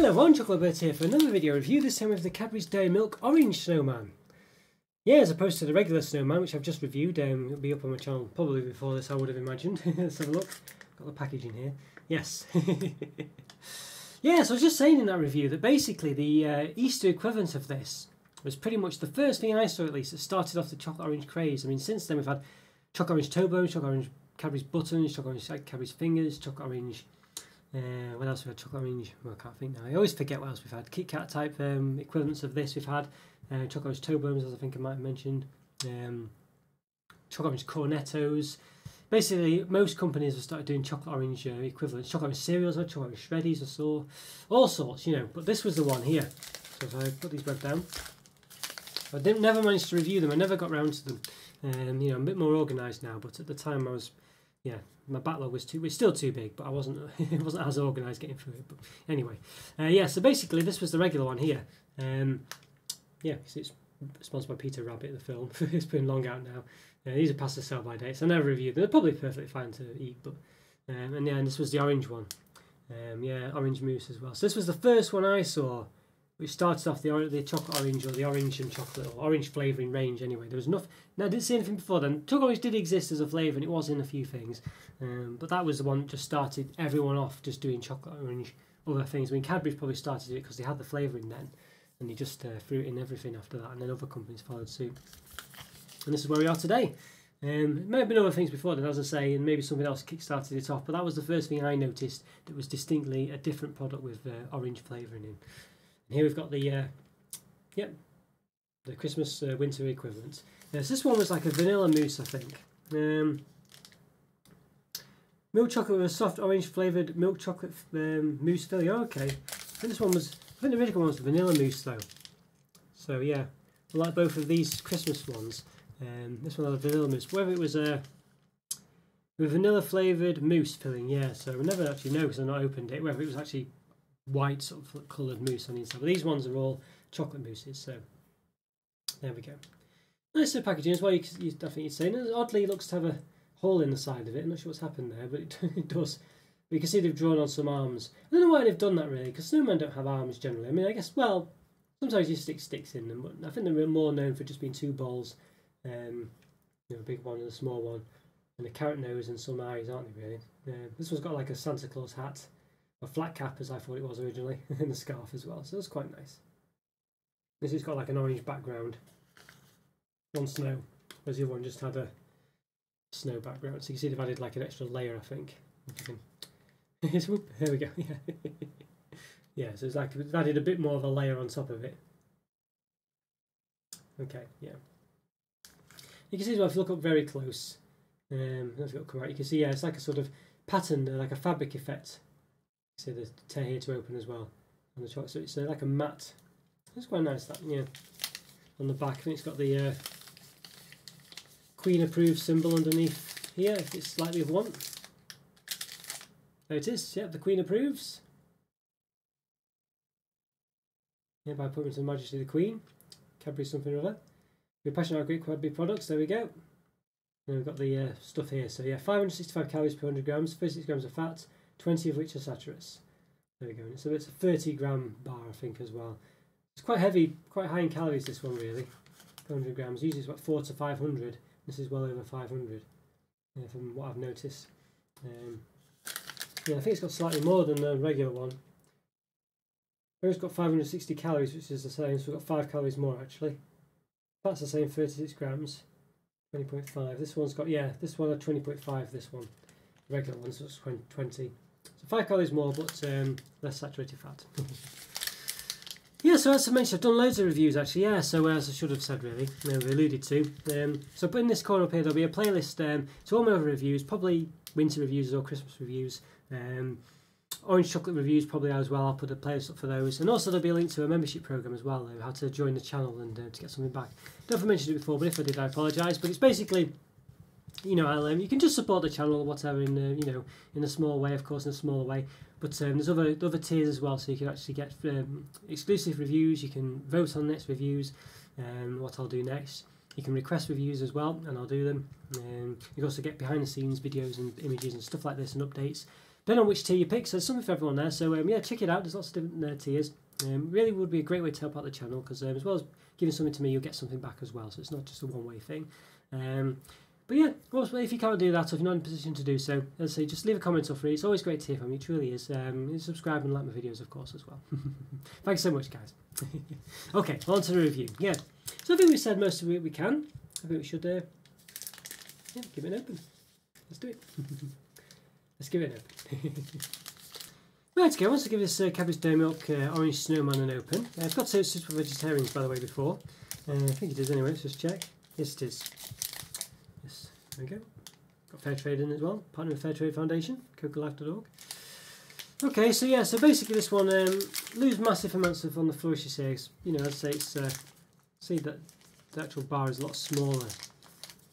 Hello everyone, Chocolo here for another video review, this time with the Cadbury's Dairy Milk Orange Snowman. Yeah, as opposed to the regular Snowman, which I've just reviewed. It'll be up on my channel probably before this, I would have imagined. Let's have a look. Got the packaging here. Yes. Yeah, so I was just saying in that review that basically the Easter equivalent of this was pretty much the first thing I saw, at least, that started off the chocolate orange craze. I mean, since then we've had chocolate orange toe bones, chocolate orange Cadbury's buttons, chocolate orange Cadbury's fingers, chocolate orange... what else we had? Chocolate orange. Well, I can't think now. I always forget what else we've had. Kit Kat type equivalents of this we've had. Chocolate orange toe bones, as I think I might have mentioned. Chocolate orange cornettos. Basically, most companies have started doing chocolate orange equivalents. Chocolate orange cereals, or chocolate orange shreddies, I saw. All sorts, you know. But this was the one here. So if I put these back down. I never managed to review them. I never got round to them. You know, I'm a bit more organised now. But at the time, I was, yeah. My backlog was still too big, but I wasn't it wasn't as organised getting through it. But anyway, yeah. So basically, this was the regular one here. Yeah, it's sponsored by Peter Rabbit, the film. It's been long out now. These are past the sell-by dates. I never reviewed them. They're probably perfectly fine to eat, but and yeah, and this was the orange one. Yeah, orange mousse as well. So this was the first one I saw, which started off the chocolate orange, or the orange and chocolate, or orange flavouring range anyway. There was enough. Now, I didn't see anything before then. Chocolate orange did exist as a flavour, and it was in a few things. But that was the one that just started everyone off just doing chocolate orange, other things. I mean, Cadbury's probably started it because they had the flavouring then, and they just threw it in everything after that, and then other companies followed suit. And this is where we are today. It may have been other things before then, as I say, and maybe something else kick-started it off, but that was the first thing I noticed that was distinctly a different product with orange flavouring in. And here we've got the, the Christmas winter equivalent. So this one was like a vanilla mousse, I think. Milk chocolate with a soft orange flavoured milk chocolate mousse filling. Oh, okay. I think the original one was vanilla mousse though. So yeah, I like both of these Christmas ones. This one had a vanilla mousse. Whether it was with vanilla flavoured mousse filling, yeah. So we never actually know because I've not opened it. Whether it was actually white sort of coloured mousse on the inside. But these ones are all chocolate mousses. So there we go. Nice packaging as well. I think you'd say. And oddly, it looks to have a hole in the side of it. I'm not sure what's happened there, but it does. You can see they've drawn on some arms. I don't know why they've done that really, because snowmen don't have arms generally. I mean, I guess, well, sometimes you stick sticks in them, but I think they're more known for just being two balls. You know, a big one and a small one, and a carrot nose and some eyes, aren't they really? This one's got like a Santa Claus hat, a flat cap as I thought it was originally, and a scarf as well, so that's quite nice. This has got like an orange background on snow, whereas the other one just had a snow background. So you can see they've added like an extra layer, I think. There we go. Yeah, yeah. So it's like it's added a bit more of a layer on top of it. Okay, yeah. You can see as well if you look up very close. Let's go come out. You can see, yeah, it's like a sort of pattern, like a fabric effect. See the tear here to open as well on the chocolate. So it's like a matte. It's quite nice that, yeah. On the back, I think it's got the Queen approved symbol underneath here, if it's slightly of one. There it is, yeah, the Queen approves. Yeah, by appointment of Her Majesty the Queen. Cadbury something or other. We're passionate about great Cadbury products, there we go. And we've got the stuff here, so yeah, 565 calories per 100 grams, 36 grams of fat, 20 of which are saturates. There we go, so it's a 30 gram bar, I think, as well. It's quite heavy, quite high in calories, this one really. 100 grams, usually it's about 400 to 500. This is well over 500 from what I've noticed. Yeah, I think it's got slightly more than the regular one. It's got 560 calories, which is the same, so we've got 5 calories more actually. That's the same, 36 grams, 20.5. This one's got, yeah, this one had 20.5, this one. The regular one, so it's 20. So 5 calories more, but less saturated fat. Yeah, so as I mentioned, I've done loads of reviews actually, yeah, so as I should have said really, we alluded to. So in this corner up here, there'll be a playlist to all my other reviews, probably winter reviews or Christmas reviews. Orange chocolate reviews probably as well. I'll put a playlist up for those, and also there'll be a link to a membership program as well, how to join the channel and to get something back. Don't know if I mentioned it before, but if I did, I apologise. But it's basically, you know, you can just support the channel or whatever in you know, in a small way, of course, in a smaller way. But there's other tiers as well, so you can actually get exclusive reviews. You can vote on next reviews, what I'll do next. You can request reviews as well, and I'll do them. You can also get behind the scenes videos and images and stuff like this and updates. Depending on which tier you pick, so there's something for everyone there. So yeah, check it out. There's lots of different tiers. Really would be a great way to help out the channel, because as well as giving something to me, you'll get something back as well. So it's not just a one-way thing. But yeah, also, if you can't do that, or if you're not in a position to do so, as I say, just leave a comment or free. It's always great to hear from you, it truly is. Subscribe and like my videos, of course, as well. Thanks so much, guys. Okay, on to the review. Yeah, so I think we said most of it we can. I think we should yeah, give it an open. Let's do it. Let's give it an open. Right, okay, I want to give this Cadbury's Dairy Milk Orange Snowman an open. I've got to say it's just for vegetarians, by the way, before. I think it is anyway, let's just check. Yes, it is. Yes, there we go. Got Fair Trade in as well, partner with Fair Trade Foundation, cocolife.org. Okay, so yeah, so basically this one, lose massive amounts of on the flourishes here. You know, I'd say it's, see that the actual bar is a lot smaller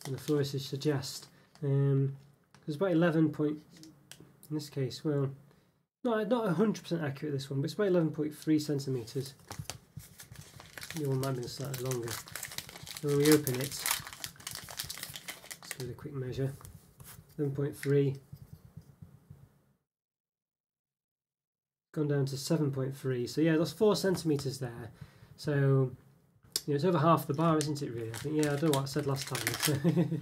than the flourishes suggest. There's about 11 point, in this case, well, not 100% accurate this one, but it's about 11.3 centimetres. The one might be slightly longer. So when we open it, let's do a quick measure. 11.3. Gone down to 7.3. So yeah, that's 4 centimetres there. So you know, it's over half the bar, isn't it? Really? I think. Yeah, I don't know what I said last time.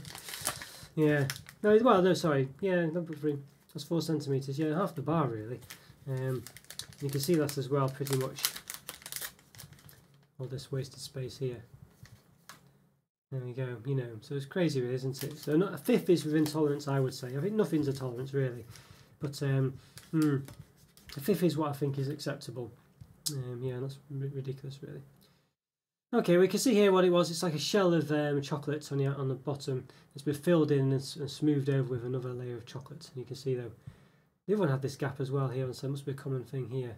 Yeah. No. Well, no. Sorry. Yeah, 11.3. That's 4 centimetres. Yeah, half the bar really. You can see that as well, pretty much. All this wasted space here. There we go. You know, so it's crazy, really, isn't it? So not a fifth is within tolerance, I would say. I think nothing's a tolerance really, but a fifth is what I think is acceptable. Yeah, that's ridiculous, really. Okay, we can see here what it was. It's like a shell of chocolate on the bottom. It's been filled in and smoothed over with another layer of chocolate. And you can see though, the other one had this gap as well here, so it must be a common thing here.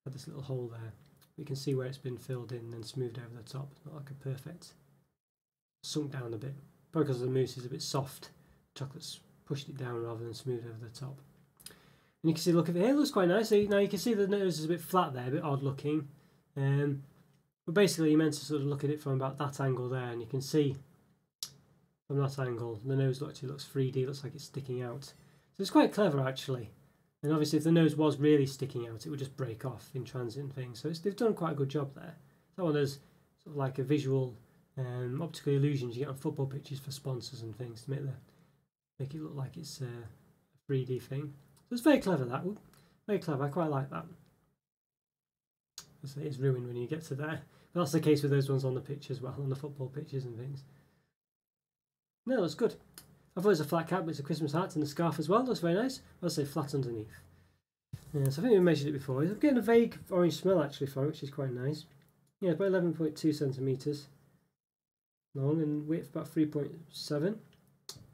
Had this little hole there. You can see where it's been filled in and smoothed over the top. It's not like a perfect, sunk down a bit. Probably because the mousse is a bit soft. Chocolate's pushed it down rather than smoothed over the top. And you can see, look at it here, it looks quite nice. So now you can see the nose is a bit flat there, a bit odd looking. But basically you're meant to sort of look at it from about that angle there, and you can see from that angle the nose actually looks 3D, looks like it's sticking out. So it's quite clever actually. And obviously if the nose was really sticking out, it would just break off in transit and things. So they've done quite a good job there. That one is sort of like a visual optical illusions you get on football pitches for sponsors and things to make it look like it's a 3D thing. So it's very clever, that. Ooh, very clever, I quite like that. It is ruined when you get to there. But that's the case with those ones on the pitch as well, on the football pitches and things. No, that's good. I thought it was a flat cap, but it's a Christmas hat and a scarf as well. That's very nice. I'll say flat underneath. Yeah, so I think we measured it before. I'm getting a vague orange smell actually for it, which is quite nice. Yeah, about 11.2 centimetres long and width about 3.7.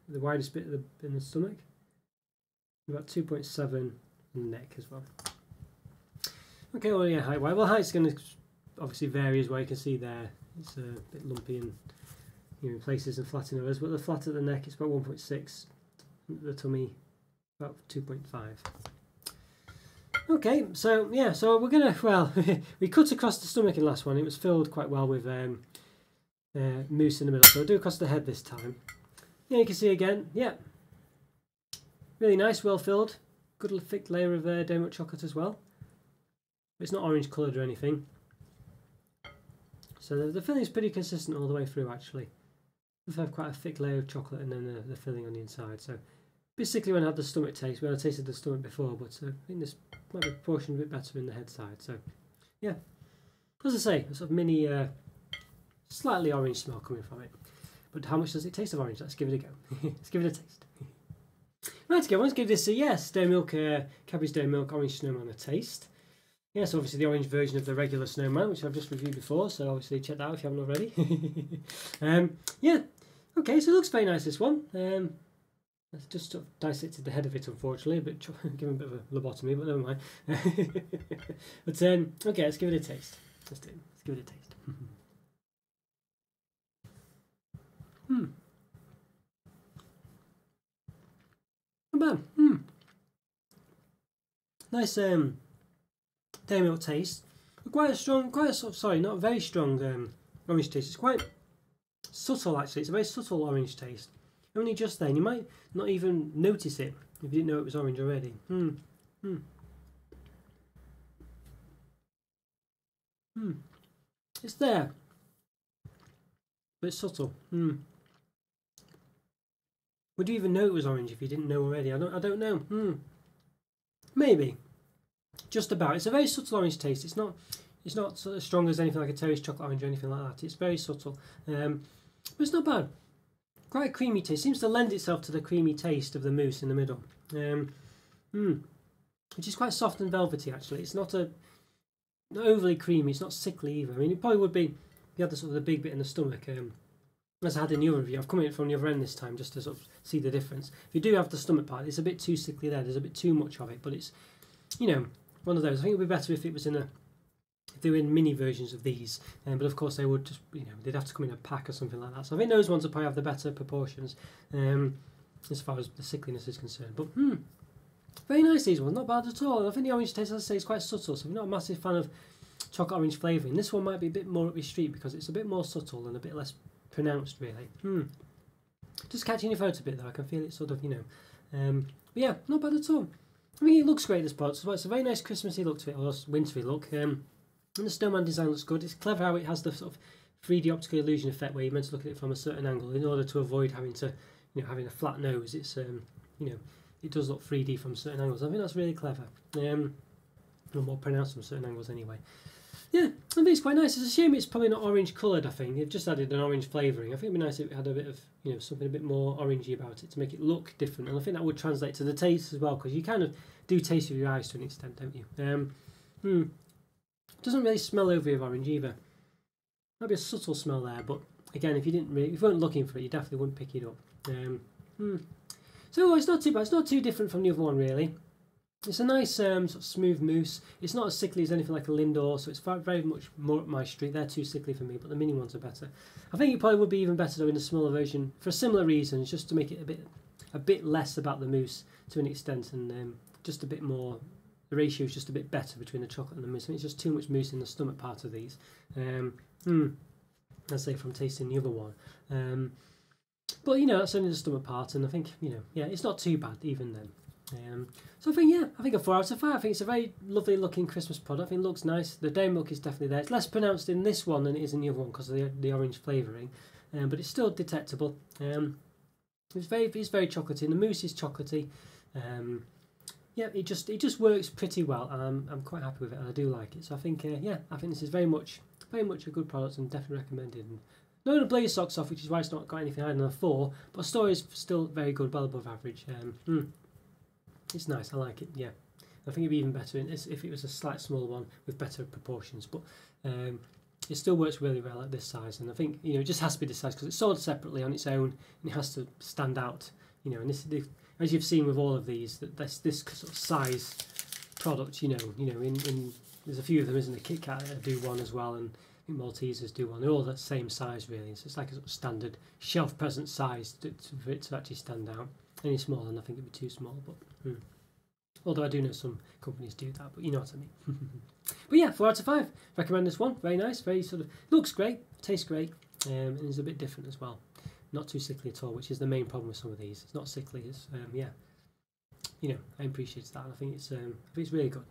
The widest bit in the stomach. About 2.7 in the neck as well. Okay, well yeah, height-wise. Well, height's going to obviously vary as well. You can see there. It's a bit lumpy and in places and flat in others, but the flat at the neck is about 1.6, the tummy about 2.5. Okay, so yeah, so we're gonna, well, we cut across the stomach in the last one. It was filled quite well with mousse in the middle, so I'll do across the head this time. Yeah, you can see again, yeah, really nice, well filled, good thick layer of dairy milk chocolate as well. It's not orange coloured or anything, so the filling is pretty consistent all the way through actually. We have quite a thick layer of chocolate and then the filling on the inside. So basically when I had the stomach taste, well I tasted the stomach before, but I think this might be proportioned a bit better in the head side. So yeah, as I say, a sort of mini, slightly orange smell coming from it. But how much does it taste of orange? Let's give it a go. Let's give it a taste. Right, okay, let's give this a yes, Dairy Milk, Cadbury's Dairy Milk Orange Snowman a taste. Yes, obviously the orange version of the regular Snowman, which I've just reviewed before, so obviously check that out if you haven't already. Yeah, okay, so it looks very nice, this one. I've just sort of dissected the head of it, unfortunately, but given a bit of a lobotomy, but never mind. But okay, let's give it a taste. Let's give it a taste. Not bad. Nice dairy milk taste. Quite a strong, sorry, not a very strong orange taste. It's quite Subtle actually, it's a very subtle orange taste. Only just then, you might not even notice it if you didn't know it was orange already. It's there, but it's subtle. Would you even know it was orange if you didn't know already? I don't know. Maybe. Just about. It's a very subtle orange taste. It's not sort of strong as anything like a Terry's chocolate orange or anything like that. It's very subtle. But it's not bad. Quite a creamy taste. Seems to lend itself to the creamy taste of the mousse in the middle. Which is quite soft and velvety actually. It's not overly creamy. It's not sickly either. I mean, it probably would be if you had the sort of the big bit in the stomach. As I had in the other review, I've come in from the other end this time just to sort of see the difference. If you do have the stomach part, it's a bit too sickly there. There's a bit too much of it, but it's, you know, one of those. I think it would be better if it was if they were in mini versions of these. But of course they would just, they'd have to come in a pack or something like that. So I think those ones will probably have the better proportions as far as the sickliness is concerned. But very nice these ones, not bad at all. And I think the orange taste, as I say, is quite subtle. So I'm not a massive fan of chocolate orange flavouring. This one might be a bit more up your street because it's a bit more subtle and a bit less pronounced really. Just catching your photo a bit though, I can feel it sort of, but yeah, not bad at all. I mean, it looks great, this product as well. It's a very nice Christmassy look to it, or wintry look. And the snowman design looks good. It's clever how it has the sort of 3D optical illusion effect where you're meant to look at it from a certain angle in order to avoid having to, having a flat nose. It's, it does look 3D from certain angles. I think that's really clever. Or more pronounced from certain angles anyway. Yeah, I think it's quite nice. It's a shame it's probably not orange coloured, I think. It just added an orange flavouring. I think it'd be nice if it had a bit of, something a bit more orangey about it to make it look different. And I think that would translate to the taste as well, because you kind of do taste with your eyes to an extent, don't you? Doesn't really smell overly of orange either. Might be a subtle smell there, but again, if you weren't looking for it, you definitely wouldn't pick it up. So it's not too bad. It's not too different from the other one, really. It's a nice sort of smooth mousse. It's not as sickly as anything like a Lindor, so it's very much more up my street. They're too sickly for me, but the mini ones are better. I think it probably would be even better though in a smaller version for similar reasons, just to make it a bit less about the mousse to an extent, and just a bit more. The ratio is just a bit better between the chocolate and the mousse. I think it's just too much mousse in the stomach part of these. I'd say from tasting the other one. But that's only the stomach part, and I think yeah, it's not too bad even then. So I think a 4 out of 5. I think it's a very lovely looking Christmas product. I think it looks nice. The dairy milk is definitely there. It's less pronounced in this one than it is in the other one because of the orange flavouring, but it's still detectable. It's very chocolatey, and the mousse is chocolatey. Yeah, it just works pretty well, and I'm quite happy with it, and I do like it. So I think I think this is very much a good product and definitely recommended. And not going to blow your socks off, which is why it's not got anything higher than a 4, but store is still very good, well above average. It's nice, I like it, yeah. I think it'd be even better if it was a slight smaller one with better proportions, but it still works really well at this size, and I think it just has to be this size because it's sold separately on its own, and it has to stand out, and this, as you've seen with all of these, that this sort of size product, in there's a few of them, isn't there? Kit Kat do one as well, and I think Maltesers do one. They're all that same size really, so it's like a sort of standard shelf present size for it to actually stand out. Any smaller, and I think it'd be too small, but although I do know some companies do that, but you know what I mean. But yeah, 4 out of 5. Recommend this one. Very nice. Very sort of looks great, tastes great, and is a bit different as well. Not too sickly at all, which is the main problem with some of these. It's not sickly. It's I appreciate that. And I think it's really good.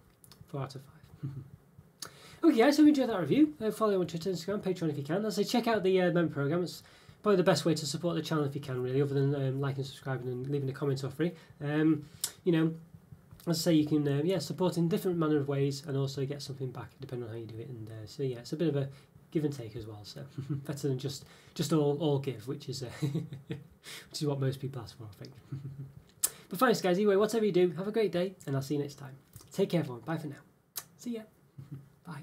4 out of 5. Okay, guys, so we enjoyed that review. Follow me on Twitter, Instagram, Patreon if you can. As I say, check out the member program. It's probably the best way to support the channel if you can, really, other than liking, subscribing, and leaving a comment or free. As I say, you can support in different manner of ways, and also get something back depending on how you do it. And so yeah, it's a bit of a give and take as well. So better than just all give, which is which is what most people ask for, I think. But thanks, guys. Anyway, whatever you do, have a great day, and I'll see you next time. Take care, everyone. Bye for now. See ya. Bye.